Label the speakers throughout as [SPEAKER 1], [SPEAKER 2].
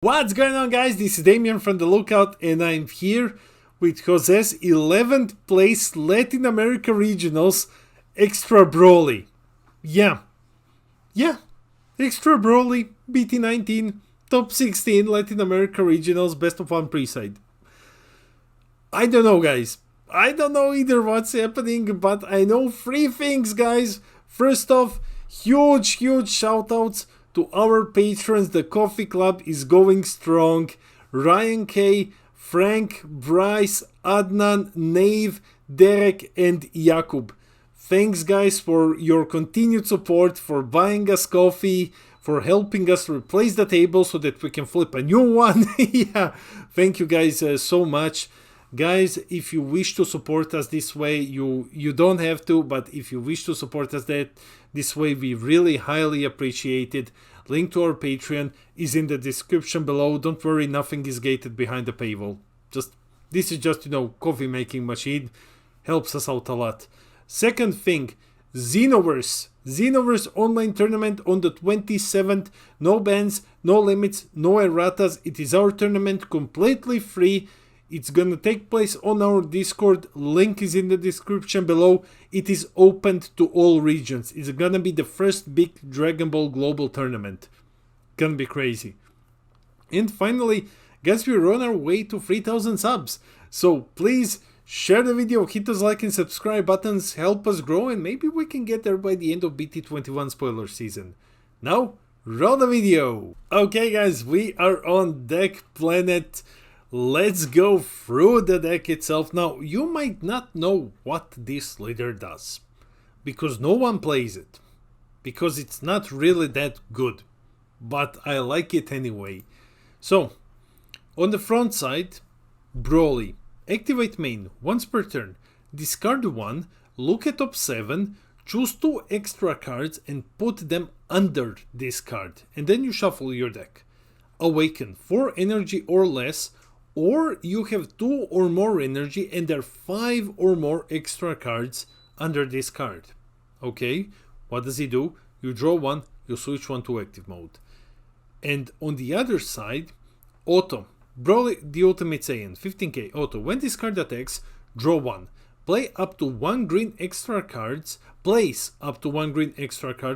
[SPEAKER 1] What's going on, guys? This is Damien from The Lookout, and I'm here with Jose's 11th place Latin America Regionals Extra BROLY. Yeah, Extra BROLY, BT19, Top 16 Latin America Regionals, Best of 1 pre-side. I don't know, guys. I don't know either what's happening, but I know 3 things, guys. First off, huge shoutouts to our patrons. The Coffee Club is going strong. Ryan K, Frank, Bryce, Adnan, Nave, Derek, and Jakub. Thanks, guys, for your continued support, for buying us coffee, for helping us replace the table so that we can flip a new one. Yeah, thank you guys so much. Guys, if you wish to support us this way, you don't have to, but if you wish to support us this way, we really highly appreciate it. Link to our Patreon is in the description below. Don't worry, nothing is gated behind the paywall. This is just, coffee making machine. Helps us out a lot. Second thing, Xenoverse online tournament on the 27th. No bans, no limits, no erratas. It is our tournament, completely free. It's gonna take place on our Discord. Link is in the description below. It is open to all regions. It's gonna be the first big Dragon Ball global tournament. Gonna be crazy. And finally, guys, we're on our way to 3,000 subs. So please share the video, hit those like and subscribe buttons, help us grow, and maybe we can get there by the end of BT21 spoiler season. Now, roll the video. Okay, guys, we are on Deck Planet. Let's go through the deck itself. Now, you might not know what this leader does, because no one plays it, because it's not really that good, but I like it anyway. So, on the front side, BROLY. Activate main once per turn, discard 1, look at top 7, choose 2 extra cards and put them under this card, and then you shuffle your deck. Awaken 4 energy or less, or you have 2 or more energy and there are 5 or more extra cards under this card. Okay, what does he do? You draw 1, you switch 1 to active mode. And on the other side, Otto. BROLY the Ultimate Saiyan, 15k. Otto, when this card attacks, draw 1. Place up to 1 green extra card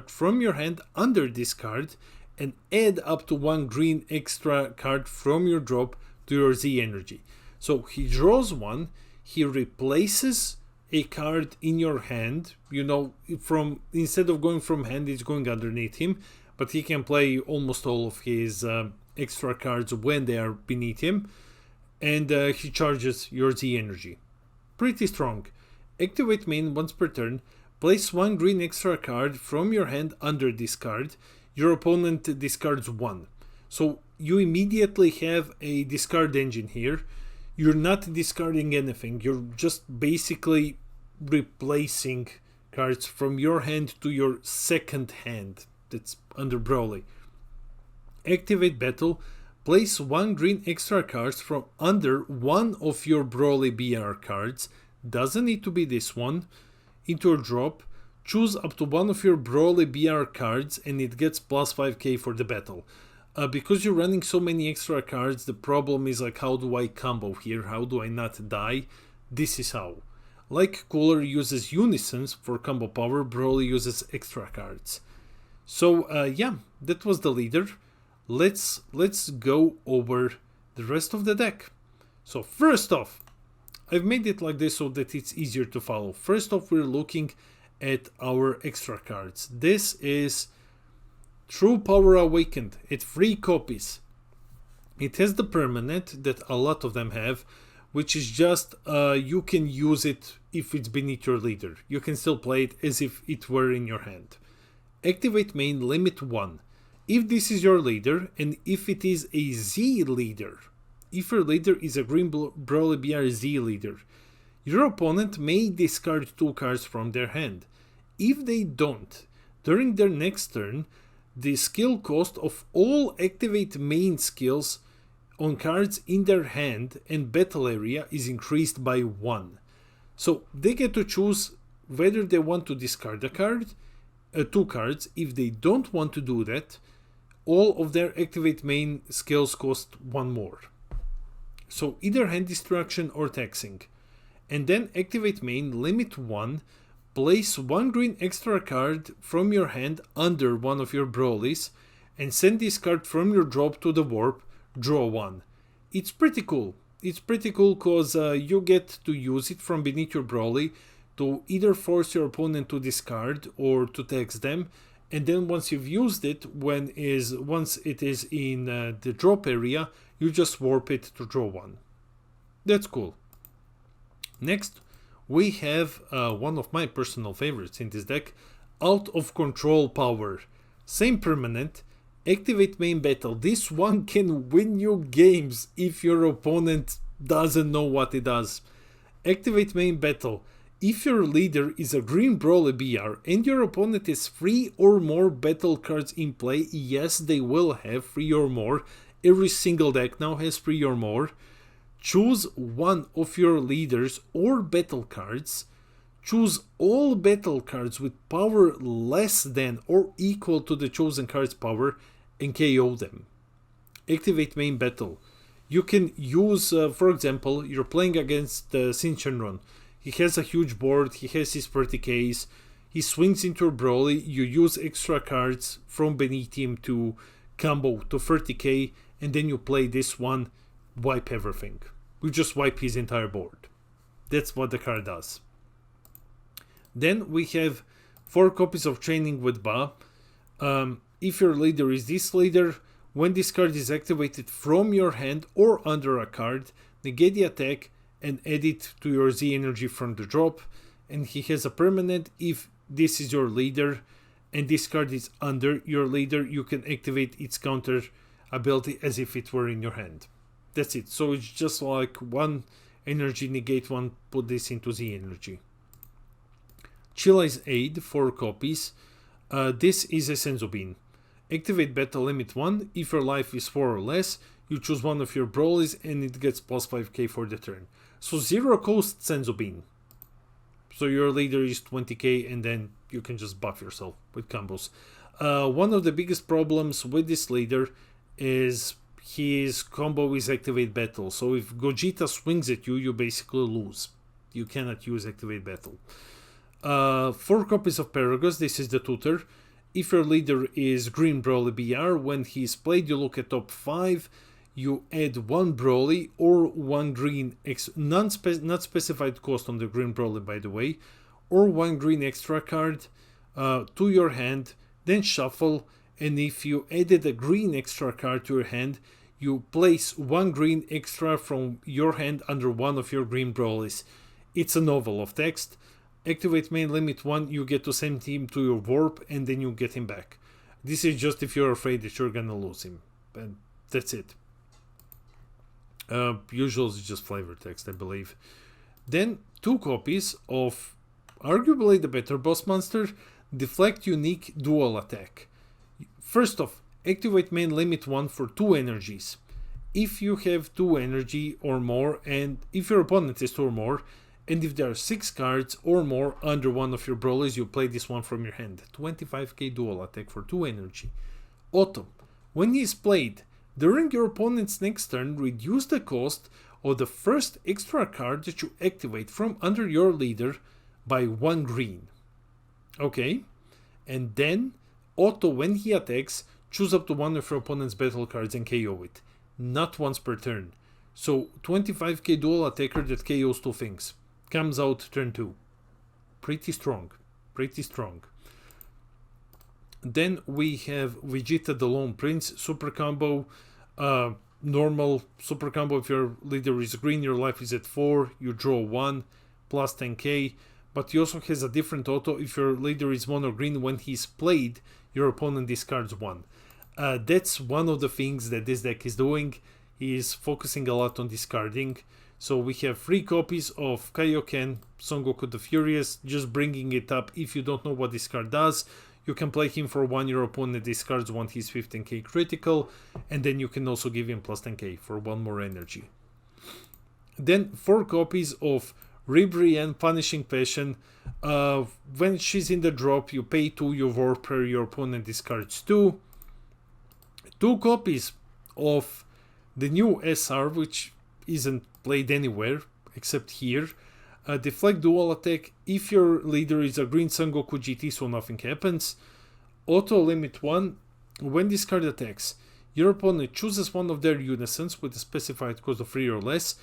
[SPEAKER 1] from your hand under this card and add up to 1 green extra card from your drop to your Z energy. So he draws 1, he replaces a card in your hand, instead of going from hand, it's going underneath him, but he can play almost all of his extra cards when they are beneath him, and he charges your Z energy. Pretty strong. Activate main once per turn, place 1 green extra card from your hand under this card, your opponent discards 1. So you immediately have a discard engine here. You're not discarding anything, you're just basically replacing cards from your hand to your second hand. That's under BROLY. Activate battle, place 1 green extra cards from under one of your BROLY BR cards, doesn't need to be this one, into a drop, choose up to 1 of your BROLY BR cards and it gets plus 5k for the battle. Because you're running so many extra cards, the problem is like, how do I combo here? How do I not die? This is how. Like Cooler uses Unisons for combo power, BROLY uses extra cards. So yeah, that was the leader. Let's go over the rest of the deck. So first off, I've made it like this so that it's easier to follow. First off, we're looking at our extra cards. This is True Power Awakened at 3 copies. It has the permanent that a lot of them have, which is just you can use it if it's beneath your leader. You can still play it as if it were in your hand. Activate main limit 1. If this is your leader and if it is a Z leader, if your leader is a green BROLY BR Z leader, your opponent may discard 2 cards from their hand. If they don't, during their next turn, the skill cost of all activate main skills on cards in their hand and battle area is increased by 1. So they get to choose whether they want to discard a card, 2 cards. If they don't want to do that, all of their activate main skills cost 1 more. So either hand destruction or taxing. And then activate main, limit 1, place 1 green extra card from your hand under one of your Brolys, and send this card from your drop to the warp, draw 1. It's pretty cool. It's pretty cool because you get to use it from beneath your Broly to either force your opponent to discard or to tax them, and then once you've used it, once it is in the drop area, you just warp it to draw 1. That's cool. Next, we have one of my personal favorites in this deck, Out of Control Power. Same permanent, activate main battle. This one can win you games if your opponent doesn't know what it does. Activate main battle. If your leader is a green Broly BR and your opponent has 3 or more battle cards in play, yes, they will have 3 or more. Every single deck now has 3 or more. Choose one of your leaders or battle cards. Choose all battle cards with power less than or equal to the chosen card's power and KO them. Activate main battle. You can use, for example, you're playing against Shinron. He has a huge board, he has his 30Ks, he swings into a Broly, you use extra cards from beneath him to combo to 30k, and then you play this one, wipe everything. You just wipe his entire board. That's what the card does. Then we have 4 copies of Training with Ba. If your leader is this leader, when this card is activated from your hand or under a card, negate the attack and add it to your Z energy from the drop. And he has a permanent. If this is your leader and this card is under your leader, you can activate its counter ability as if it were in your hand. That's it. So it's just like 1 energy, negate 1, put this into Z energy. Chillai's Aid, 4 copies. This is a Senzu Bean. Activate battle limit 1. If your life is 4 or less, you choose one of your Brolys and it gets plus 5k for the turn. So 0 cost Senzu Bean. So your leader is 20k and then you can just buff yourself with combos. One of the biggest problems with this leader is his combo is activate battle. So if Gogeta swings at you, you basically lose. You cannot use activate battle. 4 copies of Paragus. This is the Tutor. If your leader is Green Broly BR, when he's played, you look at top 5. You add 1 Broly or 1 green, not specified cost on the Green Broly, by the way, or 1 green extra card to your hand, then shuffle. And if you added a green extra card to your hand, you place 1 green extra from your hand under one of your green Brolys. It's a novel of text. Activate main limit 1, you get to send him to your warp and then you get him back. This is just if you're afraid that you're gonna lose him. And that's it. Usual is just flavor text, I believe. Then 2 copies of arguably the better boss monster, Deflect Unique Dual Attack. First off, activate main limit 1 for 2 energies. If you have 2 energy or more, and if your opponent has 2 or more, and if there are 6 cards or more under one of your Brolys, you play this one from your hand. 25k dual attack for 2 energy. Otto. When he is played, during your opponent's next turn, reduce the cost of the first extra card that you activate from under your leader by 1 green. Okay? And then, Otto, when he attacks, choose up to one of your opponent's battle cards and KO it. Not once per turn. So, 25k dual attacker that KOs 2 things. Comes out turn 2. Pretty strong. Pretty strong. Then we have Vegeta the Lone Prince. Super combo. Normal super combo. If your leader is green, your life is at 4. You draw 1. Plus 10k. But he also has a different auto. If your leader is mono green, when he's played, your opponent discards 1. That's one of the things that this deck is doing. He is focusing a lot on discarding. So we have 3 copies of Kaioken, Son Goku the Furious, just bringing it up. If you don't know what this card does, you can play him for 1, your opponent discards 1, he's 15k critical, and then you can also give him plus 10k for 1 more energy. Then 4 copies of Ribery and Punishing Passion. When she's in the drop, you pay 2, you warp her, your opponent discards 2. 2 copies of the new SR, which isn't played anywhere except here. Deflect dual attack if your leader is a Green Son Goku GT, so nothing happens. Auto limit 1. When this card attacks, your opponent chooses one of their Unisons with a specified cost of 3 or less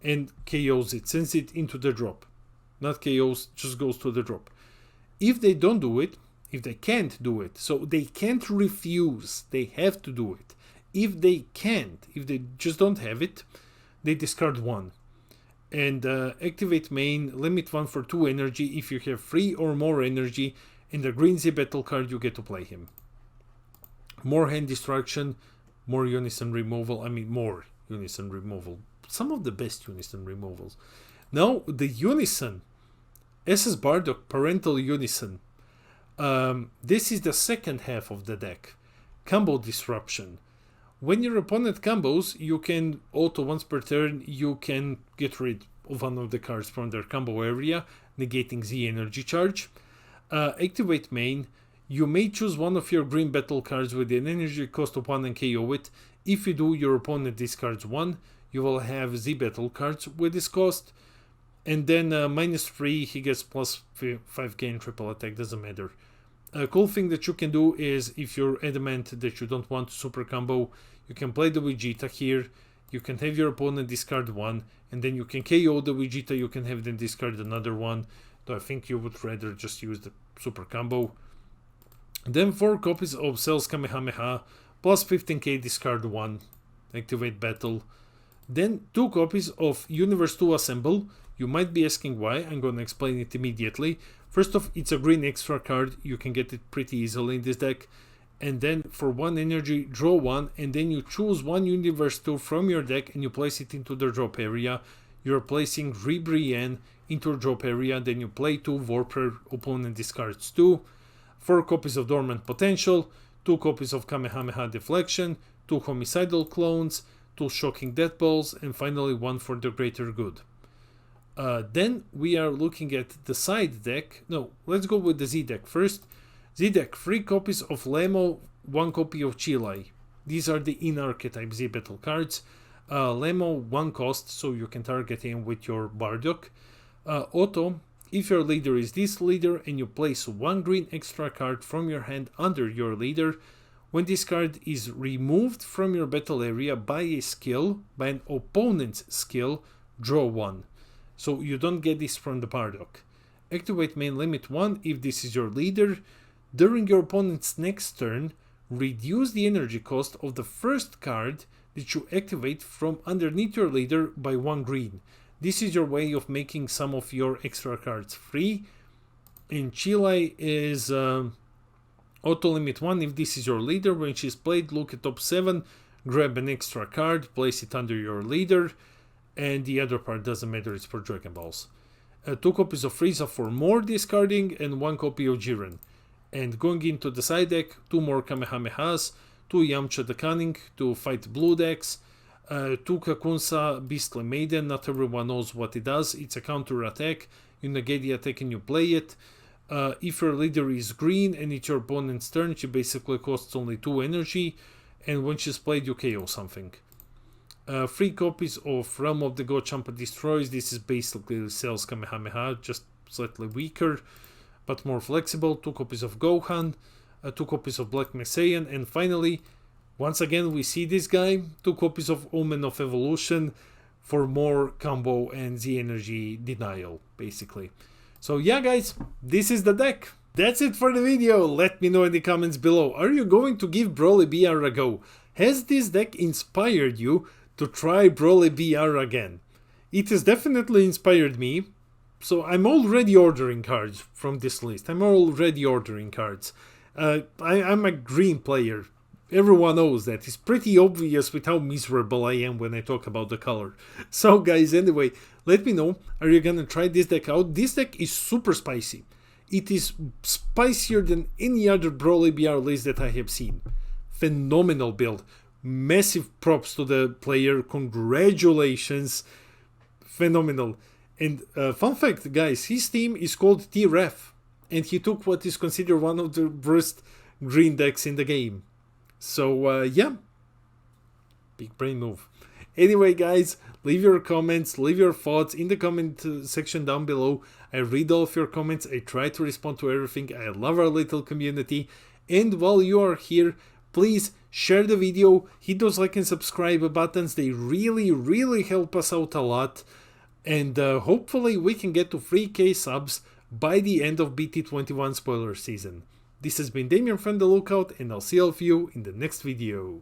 [SPEAKER 1] and KOs it, sends it into the drop. Not KOs, just goes to the drop. If they don't do it, if they can't do it, so they can't refuse, they have to do it. If they can't, if they just don't have it, they discard 1. And activate main, limit 1 for 2 energy. If you have 3 or more energy and a green Z battle card, you get to play him. More hand destruction, more Unison removal, more Unison removal. Some of the best Unison removals. Now, the Unison, SS Bardock Parental Unison. This is the second half of the deck. Combo Disruption. When your opponent combos, you can auto once per turn, you can get rid of one of the cards from their combo area, negating Z energy charge. Activate main. You may choose one of your green battle cards with an energy cost of 1 and KO it. If you do, your opponent discards 1. You will have Z battle cards with this cost. And then -3, he gets +5 gain triple attack, doesn't matter. A cool thing that you can do is, if you're adamant that you don't want to super combo, you can play the Vegeta here. You can have your opponent discard 1, and then you can KO the Vegeta, you can have them discard another one. Though I think you would rather just use the super combo. Then 4 copies of Cell's Kamehameha, plus 15k, discard 1, activate battle. Then 2 copies of Universe 2 Assemble. You might be asking why, I'm gonna explain it immediately. First off, it's a green extra card, you can get it pretty easily in this deck. And then for 1 energy, draw 1, and then you choose 1 Universe 2 from your deck and you place it into the drop area. You're placing Ribery into your drop area, then you play 2 Warper, opponent discards 2. 4 copies of Dormant Potential, 2 copies of Kamehameha Deflection, 2 Homicidal Clones, 2 Shocking Death Balls, and finally 1 for the greater good. Then we are looking at the side deck. No, let's go with the Z deck first. Z deck, 3 copies of Lemo, 1 copy of Chile. These are the in-archetype Z battle cards. Lemo, 1 cost, so you can target him with your Bardock. Otto, if your leader is this leader and you place 1 green extra card from your hand under your leader, when this card is removed from your battle area by a skill, by an opponent's skill, draw 1. So you don't get this from the Bardock. Activate main, limit 1 if this is your leader. During your opponent's next turn, reduce the energy cost of the first card that you activate from underneath your leader by 1 green. This is your way of making some of your extra cards free. In Chile is auto limit 1 if this is your leader. When she's played, look at top 7, grab an extra card, place it under your leader, and the other part doesn't matter, it's for Dragon Balls. 2 copies of Frieza for more discarding, and 1 copy of Jiren. And going into the side deck, 2 more Kamehamehas, 2 Yamcha the Cunning to fight blue decks, 2 Kakunsa Beastly Maiden. Not everyone knows what it does. It's a counter attack. You negate the attack and you play it. If your leader is green and it's your opponent's turn, she basically costs only 2 energy, and when she's played, you KO something. 3 copies of Realm of the God Champa Destroys. This is basically Cell's Kamehameha, just slightly weaker but more flexible. 2 copies of Gohan, 2 copies of Black Messiah, and finally, once again we see this guy, 2 copies of Omen of Evolution for more combo and Z energy denial, basically. So yeah guys, this is the deck. That's it for the video. Let me know in the comments below. Are you going to give BROLY BR a go? Has this deck inspired you to try BROLY BR again? It has definitely inspired me. So I'm already ordering cards from this list. I'm already ordering cards. I'm a green player. Everyone knows that. It's pretty obvious with how miserable I am when I talk about the color. So guys, anyway, let me know. Are you gonna try this deck out? This deck is super spicy. It is spicier than any other BROLY BR list that I have seen. Phenomenal build. Massive props to the player. Congratulations. Phenomenal. And fun fact, guys, his team is called TREF. And he took what is considered one of the worst green decks in the game. So yeah, big brain move. Anyway, guys, leave your comments, leave your thoughts in the comment section down below. I read all of your comments. I try to respond to everything. I love our little community. And while you are here, please share the video, hit those like and subscribe buttons. They really help us out a lot. And hopefully we can get to 3K subs by the end of BT21 spoiler season. This has been Damien from The Lookout, and I'll see all of you in the next video.